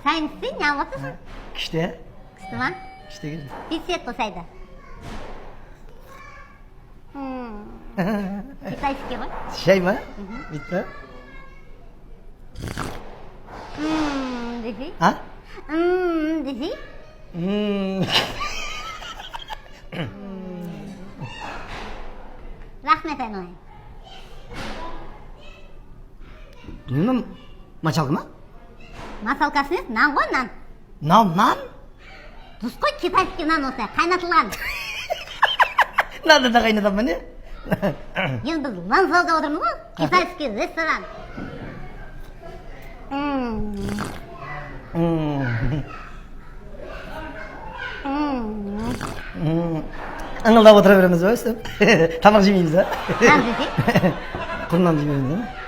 Сайын істей, не алып отырсың? Күшті. Күшті ма? Күшті келді. Бесет ұсайды. Китайский ғой? Шай ма? Бітті. Десей? А? Десей? Рахмет айналайын. Білмеймін, мачалка ма? Масалкасы емес, нан ғой, нан. Нан? Дұрыс қой, китайский нан осылай, қайнатылған. Нанды да қайнатамын, не? Енді біз нан залда отырмыз ғой, китайский ресторан. Ыңылдап отыра береміз ба өстіп? Тамақ жемейміз ба? Нан десей? Құр нан жемейміз ба?